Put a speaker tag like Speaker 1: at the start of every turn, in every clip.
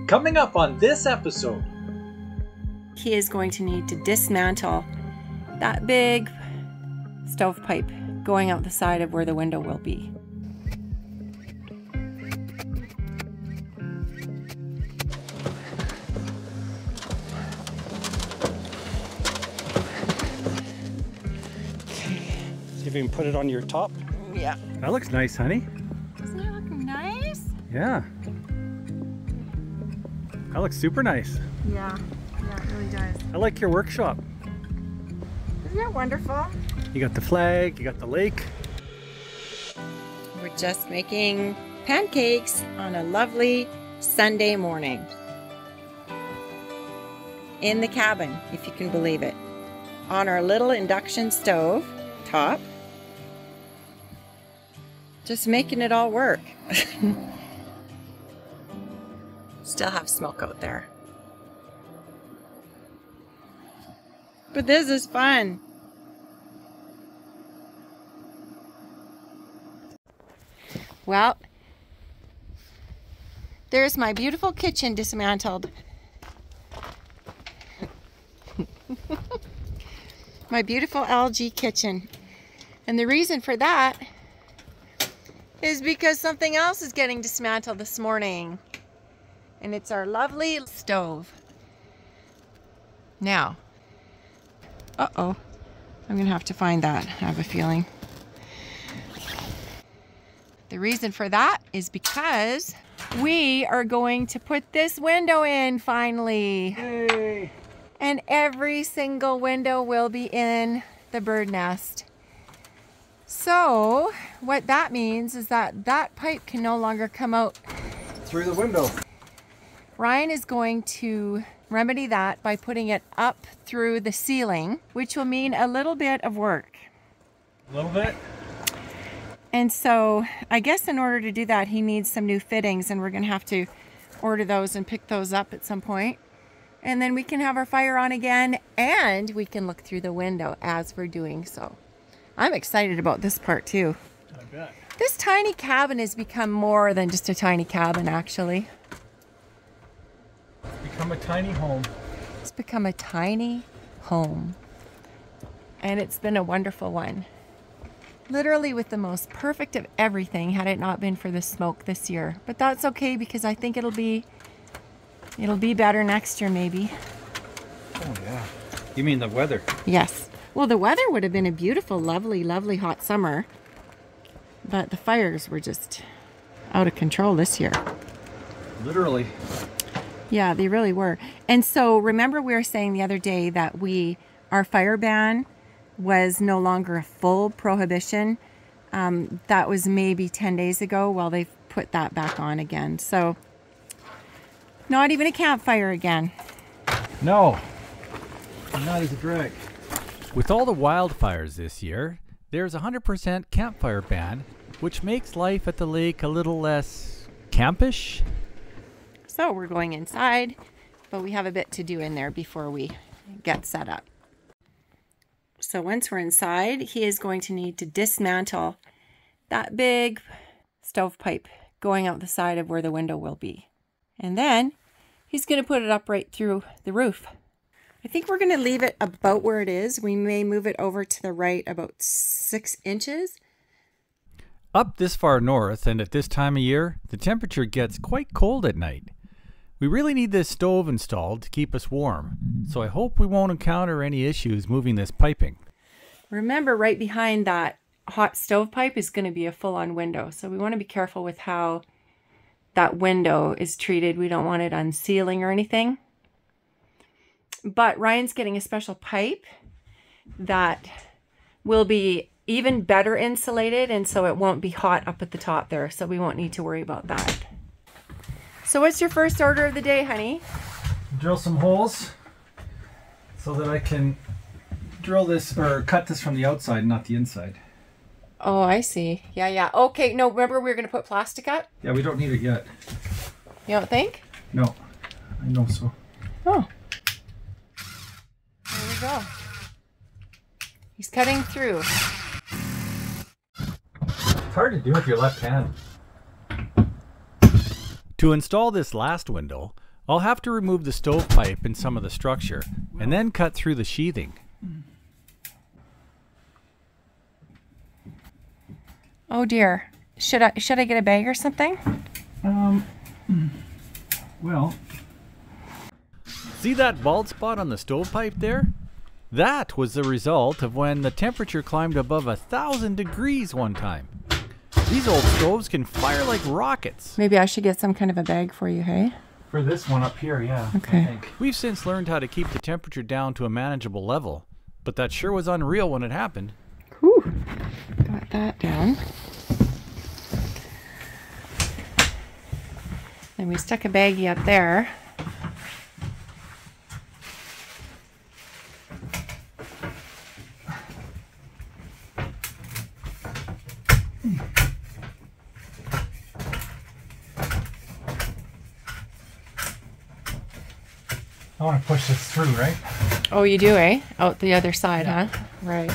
Speaker 1: Coming up on this episode,
Speaker 2: he is going to need to dismantle that big stovepipe going out the side of where the window will be.
Speaker 3: See if you can put it on your top.
Speaker 2: Yeah.
Speaker 3: That looks nice, honey.
Speaker 2: Doesn't it look nice?
Speaker 3: Yeah. That looks super nice.
Speaker 2: Yeah, it really does.
Speaker 3: I like your workshop.
Speaker 2: Isn't that wonderful?
Speaker 3: You got the flag, you got the lake.
Speaker 2: We're just making pancakes on a lovely Sunday morning. In the cabin, if you can believe it. On our little induction stove top. Just making it all work. Still have smoke out there. But this is fun. Well, there's my beautiful kitchen dismantled. My beautiful LG kitchen. And the reason for that is because something else is getting dismantled this morning. And it's our lovely stove. Now, I'm gonna have to find that, I have a feeling. The reason for that is because we are going to put this window in finally.
Speaker 3: Yay!
Speaker 2: And every single window will be in the bird nest. So what that means is that that pipe can no longer come out
Speaker 3: Through the window.
Speaker 2: Ryan is going to remedy that by putting it up through the ceiling, which will mean a little bit of work.
Speaker 3: A little bit?
Speaker 2: And so I guess in order to do that, he needs some new fittings, and we're going to have to order those and pick those up at some point. And then we can have our fire on again, and we can look through the window as we're doing so. I'm excited about this part too.
Speaker 3: I bet.
Speaker 2: This tiny cabin has become more than just a tiny cabin, actually.
Speaker 3: It's become a tiny home.
Speaker 2: It's become a tiny home. And it's been a wonderful one. Literally with the most perfect of everything had it not been for the smoke this year. But that's okay because I think it'll be better next year maybe.
Speaker 3: Oh yeah. You mean the weather?
Speaker 2: Yes. Well, the weather would have been a beautiful, lovely, lovely hot summer. But the fires were just out of control this year.
Speaker 3: Literally.
Speaker 2: Yeah, they really were. And so remember we were saying the other day that our fire ban was no longer a full prohibition. That was maybe 10 days ago. Well, they've put that back on again. So not even a campfire again.
Speaker 3: No. Not as a drag.
Speaker 4: With all the wildfires this year, there's a 100% campfire ban, which makes life at the lake a little less campish.
Speaker 2: So we're going inside, but we have a bit to do in there before we get set up. So once we're inside, he is going to need to dismantle that big stovepipe going out the side of where the window will be. And then he's going to put it up right through the roof. I think we're going to leave it about where it is. We may move it over to the right about 6 inches.
Speaker 4: Up this far north and at this time of year, the temperature gets quite cold at night. We really need this stove installed to keep us warm, so I hope we won't encounter any issues moving this piping.
Speaker 2: Remember, right behind that hot stovepipe is going to be a full-on window, so we want to be careful with how that window is treated. We don't want it unsealing or anything. But Ryan's getting a special pipe that will be even better insulated, and so it won't be hot up at the top there, so we won't need to worry about that. So what's your first order of the day, honey?
Speaker 3: Drill some holes so that I can drill this or cut this from the outside, not the inside.
Speaker 2: Oh, I see. Yeah. Okay, no, remember we were going to put plastic up?
Speaker 3: Yeah, we don't need it yet.
Speaker 2: You don't think?
Speaker 3: No, I know so.
Speaker 2: Oh. There we go. He's cutting through.
Speaker 3: It's hard to do with your left hand.
Speaker 4: To install this last window, I'll have to remove the stovepipe and some of the structure, and then cut through the sheathing.
Speaker 2: Oh dear. Should I get a bag or something?
Speaker 3: Well.
Speaker 4: See that bald spot on the stovepipe there? That was the result of when the temperature climbed above 1,000 degrees one time. These old stoves can fire like rockets.
Speaker 2: Maybe I should get some kind of a bag for you, hey?
Speaker 3: For this one up here, yeah.
Speaker 2: Okay.
Speaker 3: I think.
Speaker 4: We've since learned how to keep the temperature down to a manageable level, but that sure was unreal when it happened.
Speaker 2: Whew. Got that down. And we stuck a baggie up there.
Speaker 3: I want to push this through, right?
Speaker 2: Oh, you do, eh? Out the other side,
Speaker 3: Yeah.
Speaker 2: huh? Right.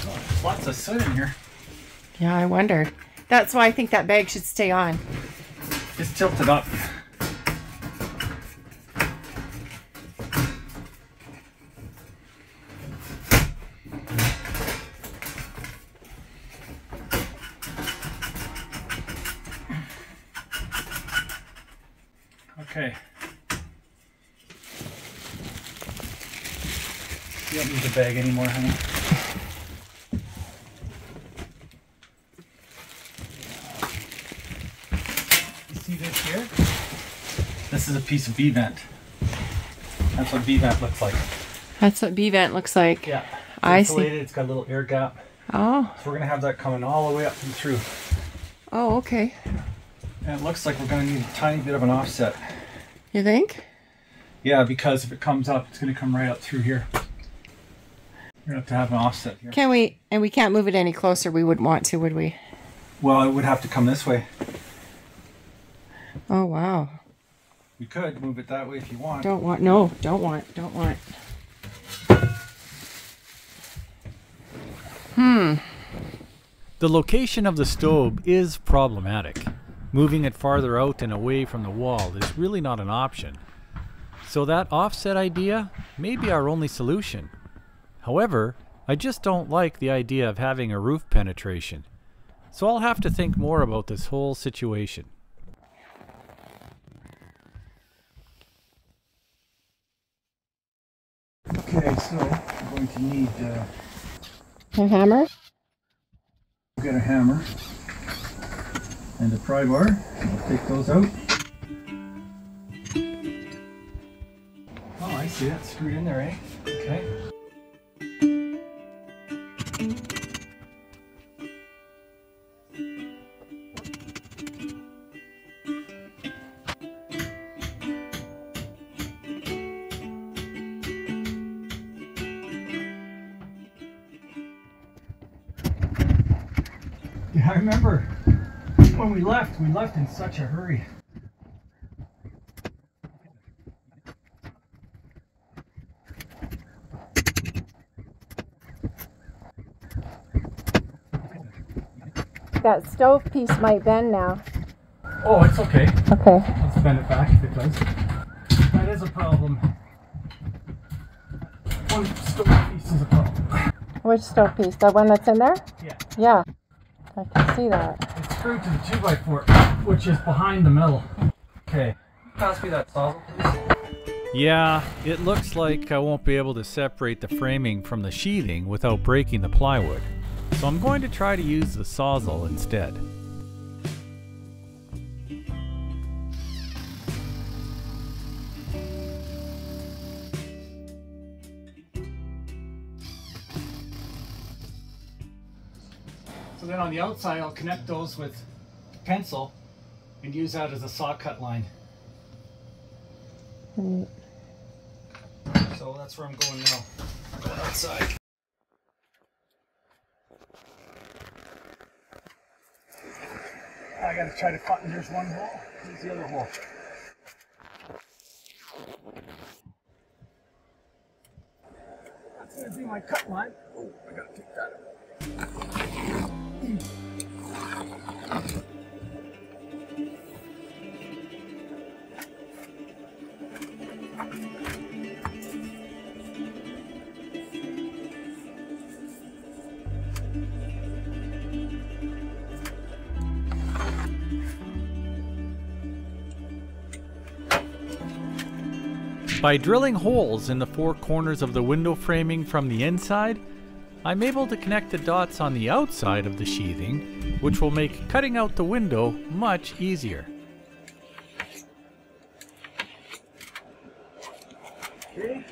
Speaker 3: Oh, there's lots of soot in here.
Speaker 2: Yeah, I wondered. That's why I think that bag should stay on.
Speaker 3: It's tilted up. Okay. You don't need the bag anymore, honey. You see this here? This is a piece of B-vent. That's what B-vent looks like.
Speaker 2: That's what B-vent looks like.
Speaker 3: Yeah.
Speaker 2: I
Speaker 3: Insulated,
Speaker 2: see.
Speaker 3: it's got a little air gap.
Speaker 2: Oh.
Speaker 3: So we're going to have that coming all the way up and through.
Speaker 2: Oh, okay.
Speaker 3: And it looks like we're going to need a tiny bit of an offset.
Speaker 2: You think?
Speaker 3: Yeah, because if it comes up, it's going to come right up through here. We're going to have an offset here.
Speaker 2: Can we, and we can't move it any closer. We wouldn't want to, would we?
Speaker 3: Well, it would have to come this way.
Speaker 2: Oh, wow.
Speaker 3: We could move it that way if you want.
Speaker 2: Don't want, no, don't want.
Speaker 4: The location of the stove is problematic. Moving it farther out and away from the wall is really not an option. So that offset idea may be our only solution. However, I just don't like the idea of having a roof penetration. So I'll have to think more about this whole situation.
Speaker 3: Okay, so we're going to need
Speaker 2: A hammer?
Speaker 3: get a hammer and a pry bar. I'll take those out. Oh, I see that screwed in there, eh? Okay. Yeah, I remember when we left in such a hurry.
Speaker 2: That stove piece might bend now.
Speaker 3: Oh, it's okay.
Speaker 2: Okay.
Speaker 3: Let's bend it back if it does. That is a problem. One stove piece is a problem.
Speaker 2: Which stove piece? The one that's in there?
Speaker 3: Yeah.
Speaker 2: Yeah. I can see that.
Speaker 3: It's screwed to the 2x4, which is behind the metal. Okay. Pass me that sawzall, please.
Speaker 4: Yeah, it looks like I won't be able to separate the framing from the sheathing without breaking the plywood. So I'm going to try to use the sawzall instead.
Speaker 3: So then on the outside, I'll connect those with pencil and use that as a saw cut line. So that's where I'm going now. Going outside. I gotta try to cut, and there's one hole, here's the other hole. That's gonna be my cut line. Oh, I gotta take that out.
Speaker 4: By drilling holes in the four corners of the window framing from the inside, I'm able to connect the dots on the outside of the sheathing, which will make cutting out the window much easier.
Speaker 3: Okay.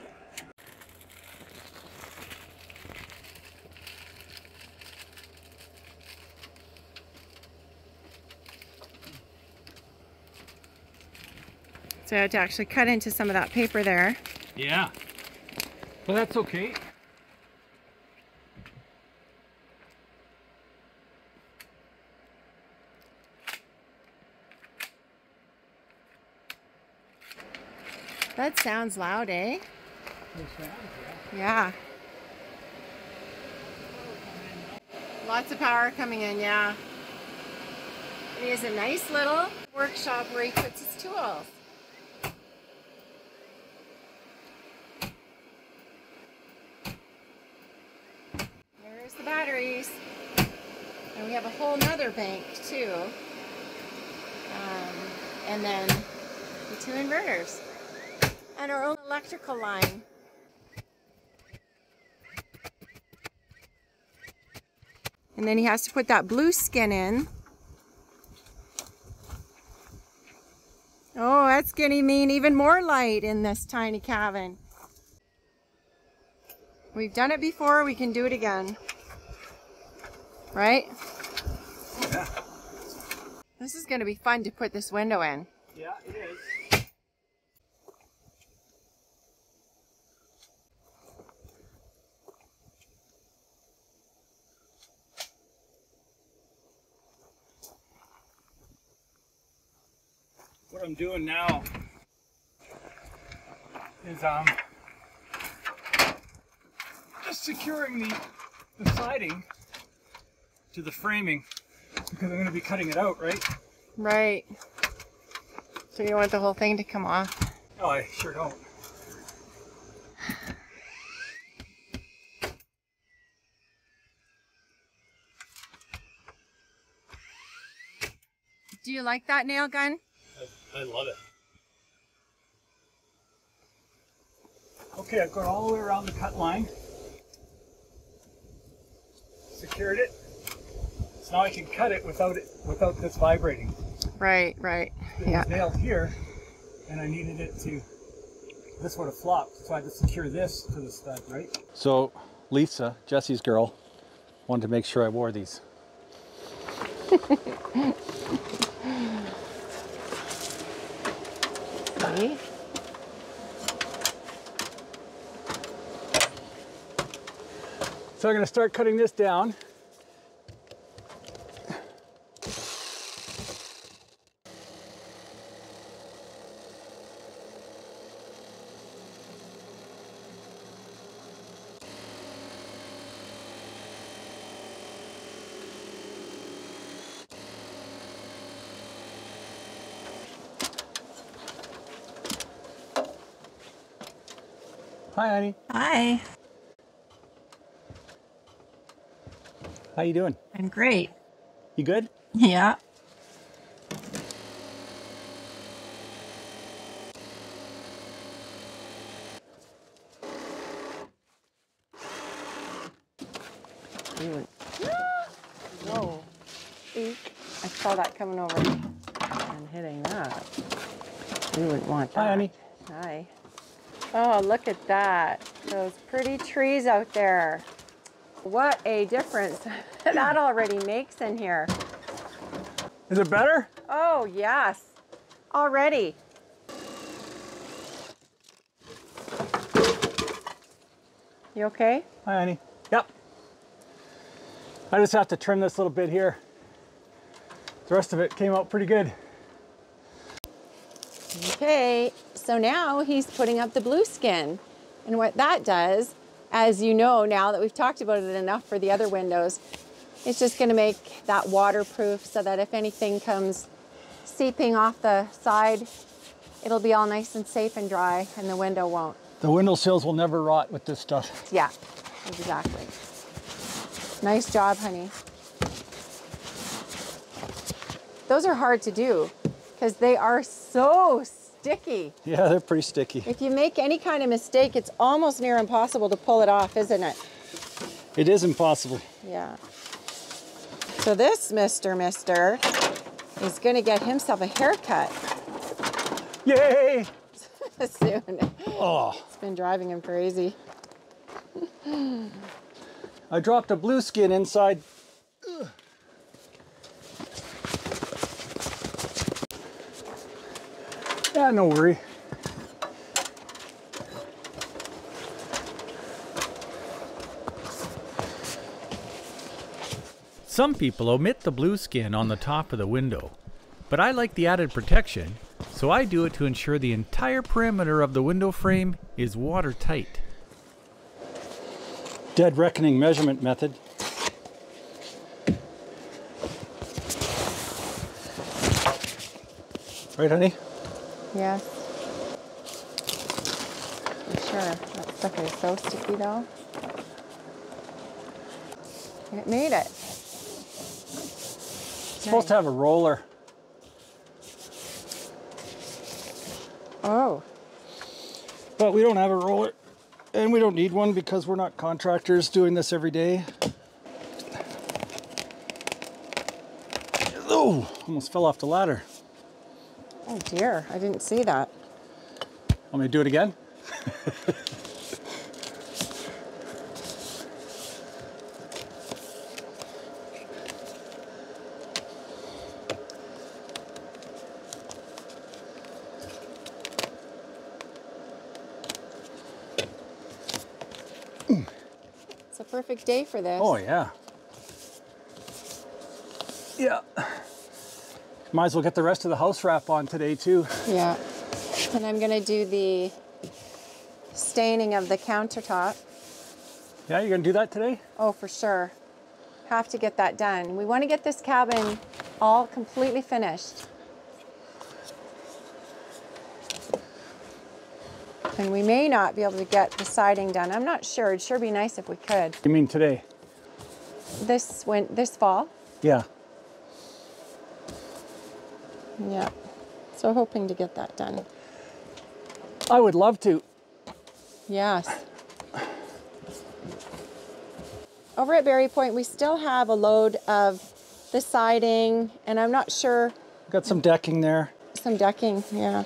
Speaker 2: So I had to actually cut into some of that paper there.
Speaker 3: Yeah. But that's okay.
Speaker 2: That sounds loud, eh? Yeah. Lots of power coming in, yeah. He has a nice little workshop where he puts his tools. There's the batteries. And we have a whole nother bank too. And then the two inverters. And our own electrical line. And then he has to put that BlueSkin in. Oh, that's gonna mean even more light in this tiny cabin. We've done it before, we can do it again. Right?
Speaker 3: Yeah.
Speaker 2: This is gonna be fun to put this window in.
Speaker 3: Yeah, it is. What I'm doing now is just securing the siding to the framing because I'm going to be cutting it out, right?
Speaker 2: Right. So you don't want the whole thing to come off.
Speaker 3: Oh, I sure don't.
Speaker 2: Do you like that nail gun?
Speaker 3: I love it. Okay, I've gone all the way around the cut line. Secured it. So now I can cut it without this vibrating.
Speaker 2: Right, right.
Speaker 3: It
Speaker 2: Yeah.
Speaker 3: was nailed here, and I needed it to, this would have flopped, so I had to secure this to the stud, right?
Speaker 4: So Lisa, Jesse's girl, wanted to make sure I wore these.
Speaker 2: See?
Speaker 3: So I'm going to start cutting this down. Hi, honey.
Speaker 2: Hi.
Speaker 3: How you doing?
Speaker 2: I'm great.
Speaker 3: You good?
Speaker 2: Yeah. Whoa. Eek. I saw that coming over and hitting that. We wouldn't want that.
Speaker 3: Hi, honey.
Speaker 2: Hi. Oh, look at that. Those pretty trees out there. What a difference that already makes in here.
Speaker 3: Is it better?
Speaker 2: Oh, yes. Already. You okay?
Speaker 3: Hi, honey. Yep. I just have to trim this little bit here. The rest of it came out pretty good.
Speaker 2: Okay, so now he's putting up the BlueSkin. And what that does, as you know now that we've talked about it enough for the other windows, it's just going to make that waterproof so that if anything comes seeping off the side, it'll be all nice and safe and dry and the window won't.
Speaker 3: The window sills will never rot with this stuff.
Speaker 2: Yeah, exactly. Nice job, honey. Those are hard to do because they are so sticky.
Speaker 3: Yeah, they're pretty sticky.
Speaker 2: If you make any kind of mistake, it's almost near impossible to pull it off, isn't it?
Speaker 3: It is impossible.
Speaker 2: Yeah. So this Mister is going to get himself a haircut.
Speaker 3: Yay!
Speaker 2: Soon.
Speaker 3: Oh.
Speaker 2: It's been driving him crazy.
Speaker 3: I dropped a BlueSkin inside. Ugh. Yeah, no worry.
Speaker 4: Some people omit the BlueSkin on the top of the window, but I like the added protection, so I do it to ensure the entire perimeter of the window frame is watertight.
Speaker 3: Dead reckoning measurement method. Right, honey?
Speaker 2: Yes. For sure. That stuff is so sticky though. It made it.
Speaker 3: It's supposed to have a roller.
Speaker 2: Oh.
Speaker 3: But we don't have a roller. And we don't need one because we're not contractors doing this every day. Oh, almost fell off the ladder.
Speaker 2: Oh dear, I didn't see that.
Speaker 3: Want me to do it again?
Speaker 2: It's a perfect day for this.
Speaker 3: Oh yeah. Yeah. Might as well get the rest of the house wrap on today too.
Speaker 2: Yeah. And I'm gonna do the staining of the countertop.
Speaker 3: Yeah, you're gonna do that today?
Speaker 2: Oh, for sure. Have to get that done. We want to get this cabin all completely finished. And we may not be able to get the siding done. I'm not sure. It'd sure be nice if we could.
Speaker 3: You mean today?
Speaker 2: This fall?
Speaker 3: Yeah.
Speaker 2: Yeah. So hoping to get that done.
Speaker 3: I would love to.
Speaker 2: Yes. Over at Berry Point, we still have a load of the siding, and I'm not sure.
Speaker 3: Got some decking there.
Speaker 2: Some decking, yeah.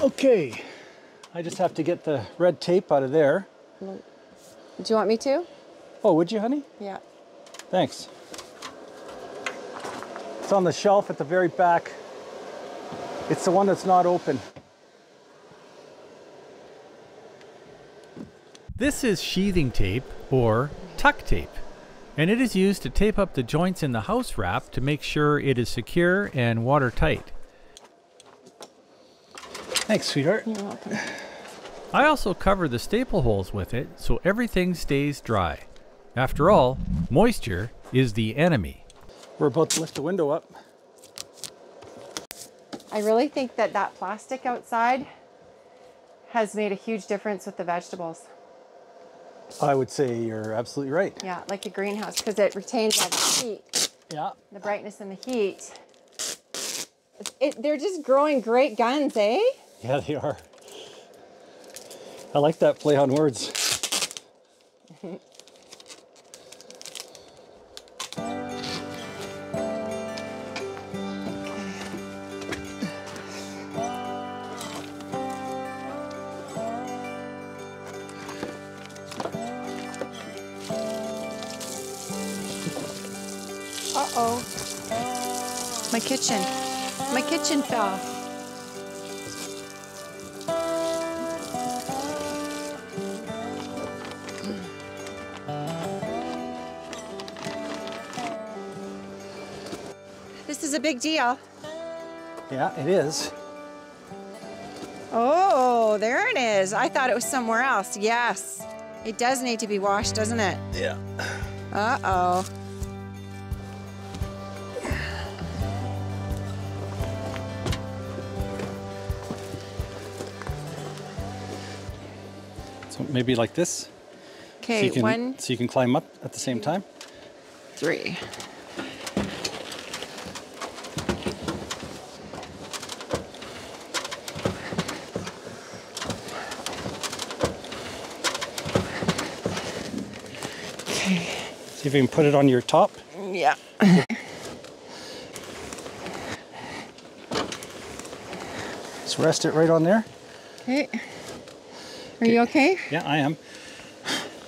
Speaker 3: Okay. I just have to get the red tape out of there.
Speaker 2: Do you want me to?
Speaker 3: Oh, would you, honey?
Speaker 2: Yeah.
Speaker 3: Thanks. It's on the shelf at the very back. It's the one that's not open.
Speaker 4: This is sheathing tape, or tuck tape, and it is used to tape up the joints in the house wrap to make sure it is secure and watertight.
Speaker 3: Thanks, sweetheart.
Speaker 2: You're welcome.
Speaker 4: I also cover the staple holes with it so everything stays dry. After all, moisture is the enemy.
Speaker 3: We're about to lift the window up.
Speaker 2: I really think that that plastic outside has made a huge difference with the vegetables.
Speaker 3: I would say you're absolutely right.
Speaker 2: Yeah, like a greenhouse, because it retains all the heat,
Speaker 3: Yeah.
Speaker 2: the brightness and the heat. They're just growing great guns, eh?
Speaker 3: Yeah, they are. I like that play on words.
Speaker 2: Uh-oh. My kitchen fell. This is a big deal.
Speaker 3: Yeah, it is.
Speaker 2: Oh, there it is. I thought it was somewhere else. Yes. It does need to be washed, doesn't it?
Speaker 3: Yeah.
Speaker 2: Uh-oh.
Speaker 3: So maybe like this?
Speaker 2: Okay,
Speaker 4: so you can climb up at the same time.
Speaker 2: 3. Okay.
Speaker 4: See if you can put it on your top.
Speaker 2: Yeah.
Speaker 4: Just rest it right on there.
Speaker 2: Okay. Are you okay?
Speaker 4: Yeah, I am.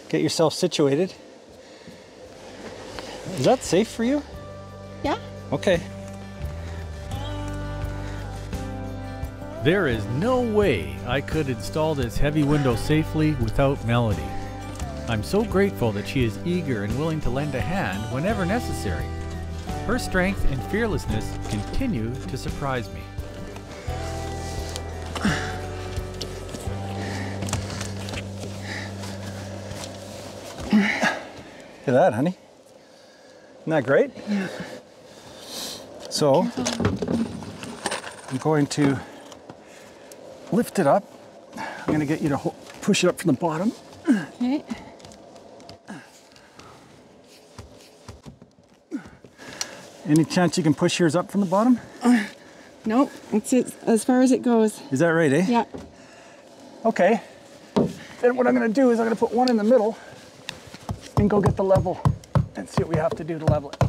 Speaker 4: Get yourself situated. Is that safe for you?
Speaker 2: Yeah.
Speaker 4: Okay. There is no way I could install this heavy window safely without Melody. I'm so grateful that she is eager and willing to lend a hand whenever necessary. Her strength and fearlessness continue to surprise me. Look at that, honey. Isn't that great?
Speaker 2: Yeah.
Speaker 4: So, I'm going to lift it up. I'm going to get you to push it up from the bottom.
Speaker 2: Okay.
Speaker 4: Any chance you can push yours up from the bottom?
Speaker 2: Nope, it's as far as it goes.
Speaker 4: Is that right, eh?
Speaker 2: Yeah.
Speaker 4: Okay. Then what I'm going to do is I'm going to put one in the middle and go get the level and see what we have to do to level it.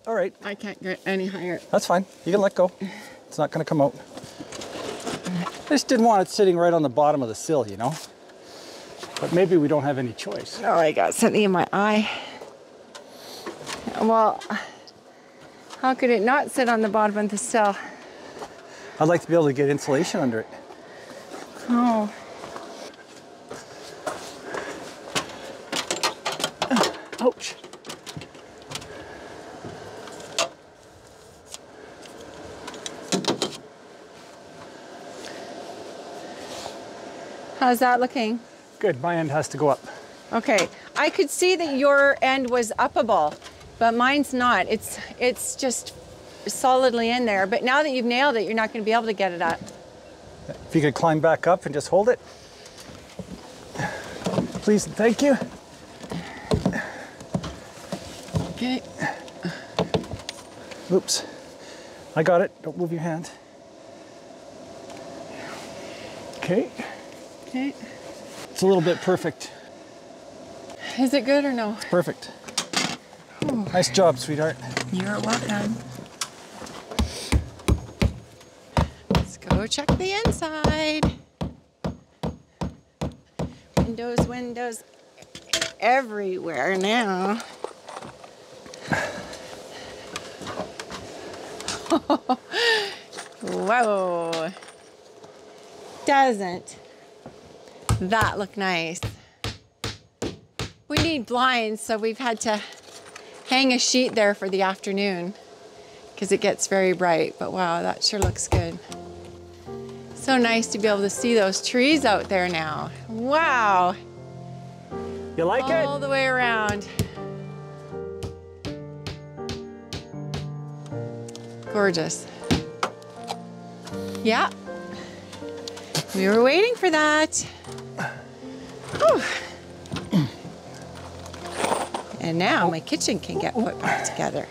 Speaker 4: All right.
Speaker 2: I can't get any higher.
Speaker 4: That's fine. You can let go. It's not going to come out. I just didn't want it sitting right on the bottom of the sill, you know? But maybe we don't have any choice.
Speaker 2: Oh, I got something in my eye. Well, how could it not sit on the bottom of the sill?
Speaker 4: I'd like to be able to get insulation under it.
Speaker 2: Oh.
Speaker 4: Ouch.
Speaker 2: How's that looking?
Speaker 4: Good, my end has to go up.
Speaker 2: Okay, I could see that your end was uppable, but mine's not. It's just solidly in there. But now that you've nailed it, you're not going to be able to get it up.
Speaker 4: If you could climb back up and just hold it. Please and thank you.
Speaker 2: Okay.
Speaker 4: Oops. I got it. Don't move your hand. Okay.
Speaker 2: Okay.
Speaker 4: It's a little bit perfect.
Speaker 2: Is it good or no?
Speaker 4: Perfect. Nice job, sweetheart.
Speaker 2: You're welcome. Let's go check the inside. Windows everywhere now. Whoa. Doesn't that look nice? We need blinds, so we've had to hang a sheet there for the afternoon because it gets very bright. But wow, that sure looks good. So nice to be able to see those trees out there now. Wow.
Speaker 4: You like it?
Speaker 2: All the way around. Gorgeous. Yeah. We were waiting for that. Whew. And now my kitchen can get put back together.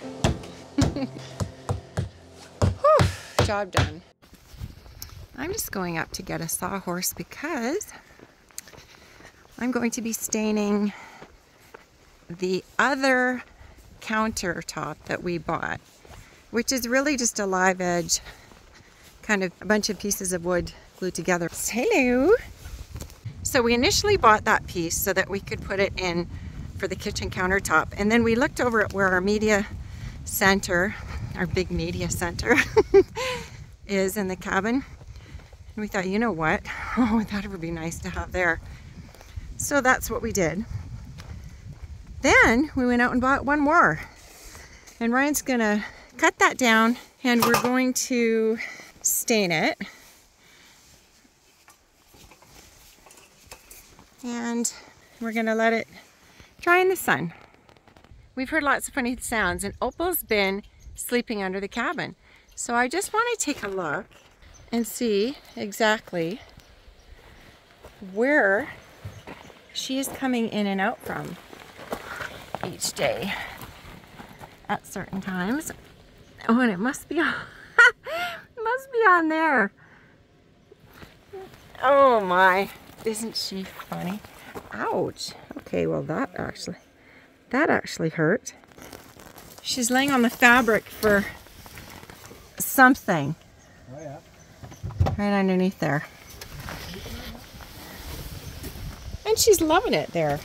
Speaker 2: Whew. Job done. I'm just going up to get a sawhorse because I'm going to be staining the other countertop that we bought, which is really just a live edge, kind of a bunch of pieces of wood glued together. Hello. So we initially bought that piece so that we could put it in for the kitchen countertop. And then we looked over at where our media center, our big media center is in the cabin. And we thought, you know what? Oh, that would be nice to have there. So that's what we did. Then we went out and bought one more. And Ryan's gonna cut that down and we're going to stain it. And we're gonna let it dry in the sun. We've heard lots of funny sounds and Opal's been sleeping under the cabin. So I just want to take a look and see exactly where she is coming in and out from each day at certain times. Oh, and it must be on, it must be on there. Oh my, isn't she funny? Ouch. Okay, well that actually hurt. She's laying on the fabric for something.
Speaker 3: Oh yeah.
Speaker 2: Right underneath there. And she's loving it there.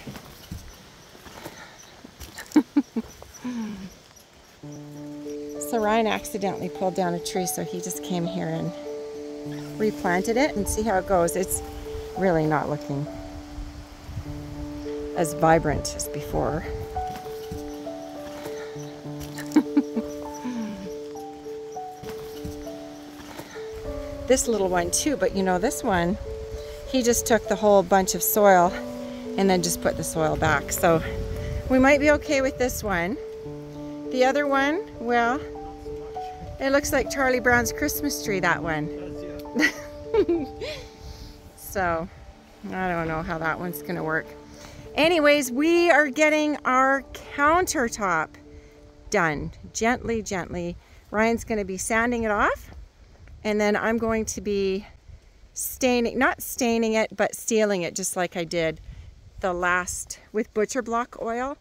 Speaker 2: So Ryan accidentally pulled down a tree, so he just came here and replanted it and see how it goes. It's really not looking as vibrant as before. This little one too, but you know, this one, he just took the whole bunch of soil and then just put the soil back. So we might be okay with this one. The other one, well, it looks like Charlie Brown's Christmas tree, that one. So I don't know how that one's gonna work. Anyways, we are getting our countertop done. Gently, gently. Ryan's gonna be sanding it off, and then I'm going to be staining, not staining it, but sealing it just like I did the last with butcher block oil.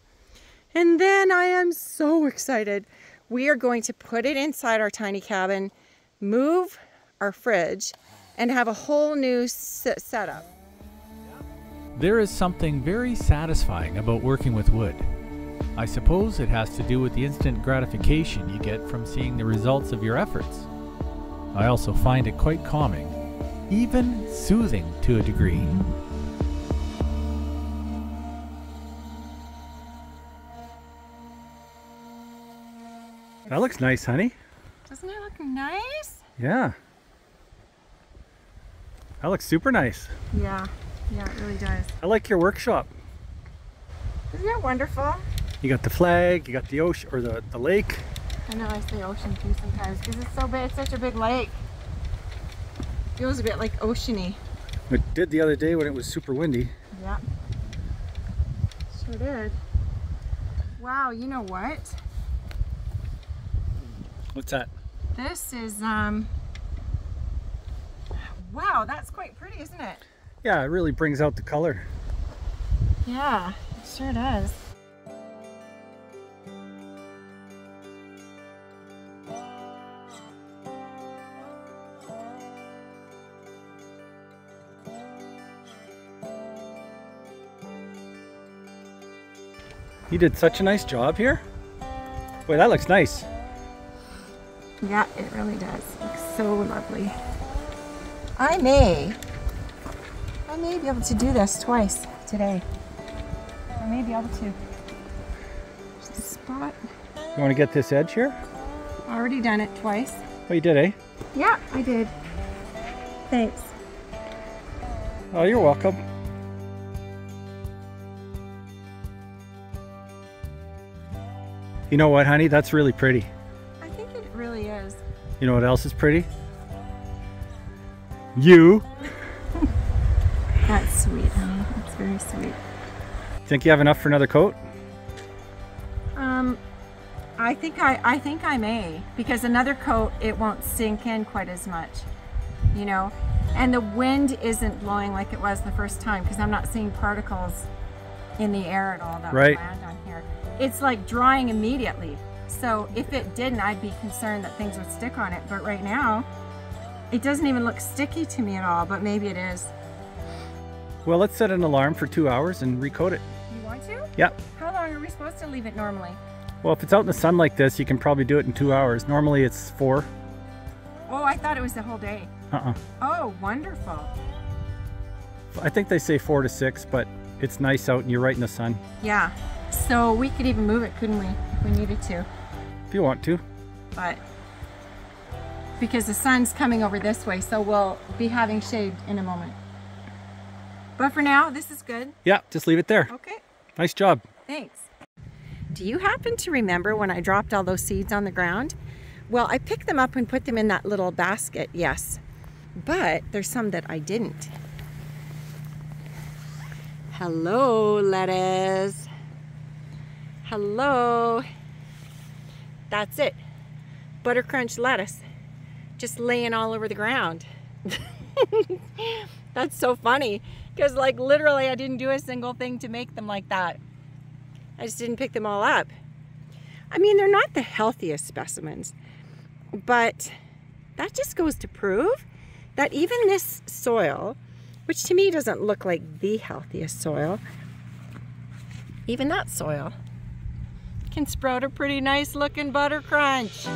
Speaker 2: And then I am so excited. We are going to put it inside our tiny cabin, move our fridge, and have a whole new setup.
Speaker 4: There is something very satisfying about working with wood. I suppose it has to do with the instant gratification you get from seeing the results of your efforts. I also find it quite calming, even soothing to a degree.
Speaker 3: That looks nice, honey.
Speaker 2: Doesn't it look nice?
Speaker 3: Yeah. That looks super nice.
Speaker 2: Yeah, yeah, it really does.
Speaker 3: I like your workshop.
Speaker 2: Isn't that wonderful?
Speaker 3: You got the flag, you got the ocean, or the lake.
Speaker 2: I know I say ocean too sometimes because it's so big. It's such a big lake. Feels a bit like oceany.
Speaker 3: It did the other day when it was super windy.
Speaker 2: Yeah, sure did. Wow, you know what?
Speaker 3: What's that?
Speaker 2: This is wow, that's quite pretty, isn't it?
Speaker 3: Yeah, it really brings out the color.
Speaker 2: Yeah, it sure does.
Speaker 3: You did such a nice job here. Boy, that looks nice.
Speaker 2: Yeah, it really does. Looks so lovely. I may be able to do this twice today. I may be able to. There's a spot.
Speaker 3: You want to get this edge here?
Speaker 2: Already done it twice.
Speaker 3: Oh, you did, eh?
Speaker 2: Yeah, I did. Thanks.
Speaker 3: Oh, you're welcome. You know what, honey? That's really pretty.
Speaker 2: I think it really is.
Speaker 3: You know what else is pretty? You.
Speaker 2: That's sweet, honey. That's very sweet.
Speaker 3: Think you have enough for another coat?
Speaker 2: I think I may, because another coat, it won't sink in quite as much, you know, and the wind isn't blowing like it was the first time, because I'm not seeing particles in the air at all that would land on here. It's like drying immediately. So if it didn't, I'd be concerned that things would stick on it. But right now, it doesn't even look sticky to me at all, but maybe it is.
Speaker 3: Well, let's set an alarm for 2 hours and recoat it.
Speaker 2: You want to?
Speaker 3: Yep.
Speaker 2: How long are we supposed to leave it normally?
Speaker 3: Well, if it's out in the sun like this, you can probably do it in 2 hours. Normally it's 4.
Speaker 2: Oh, I thought it was the whole day. Oh, wonderful.
Speaker 3: I think they say 4 to 6, but it's nice out and you're right in the sun.
Speaker 2: Yeah. So we could even move it, couldn't we, if we needed to?
Speaker 3: If you want to.
Speaker 2: But because the sun's coming over this way, so we'll be having shade in a moment. But for now, this is good.
Speaker 3: Yeah, just leave it there.
Speaker 2: Okay.
Speaker 3: Nice job.
Speaker 2: Thanks. Do you happen to remember when I dropped all those seeds on the ground? Well, I picked them up and put them in that little basket, yes. But there's some that I didn't. Hello, lettuce. Hello. That's it. Butter crunch lettuce. Just laying all over the ground. That's so funny. Because like literally I didn't do a single thing to make them like that. I just didn't pick them all up. I mean, they're not the healthiest specimens. But that just goes to prove that even this soil, which to me doesn't look like the healthiest soil, even that soil can sprout a pretty nice looking butter crunch.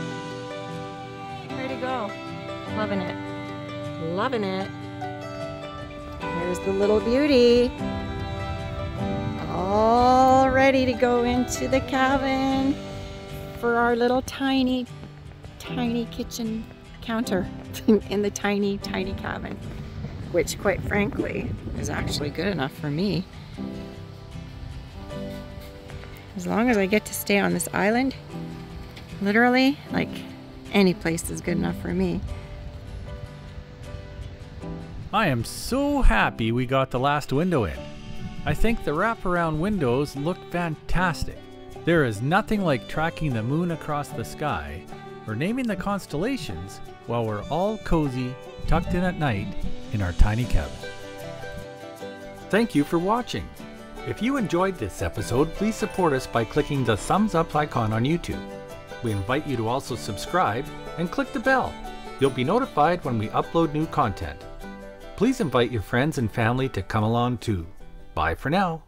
Speaker 2: Way to go. Loving it. Loving it. There's the little beauty. All ready to go into the cabin for our little tiny kitchen counter in the tiny cabin, which quite frankly is actually good enough for me. As long as I get to stay on this island, literally, like any place is good enough for me.
Speaker 4: I am so happy we got the last window in. I think the wraparound windows look fantastic. There is nothing like tracking the moon across the sky or naming the constellations while we're all cozy, tucked in at night in our tiny cabin. Thank you for watching. If you enjoyed this episode, please support us by clicking the thumbs up icon on YouTube. We invite you to also subscribe and click the bell. You'll be notified when we upload new content. Please invite your friends and family to come along too. Bye for now.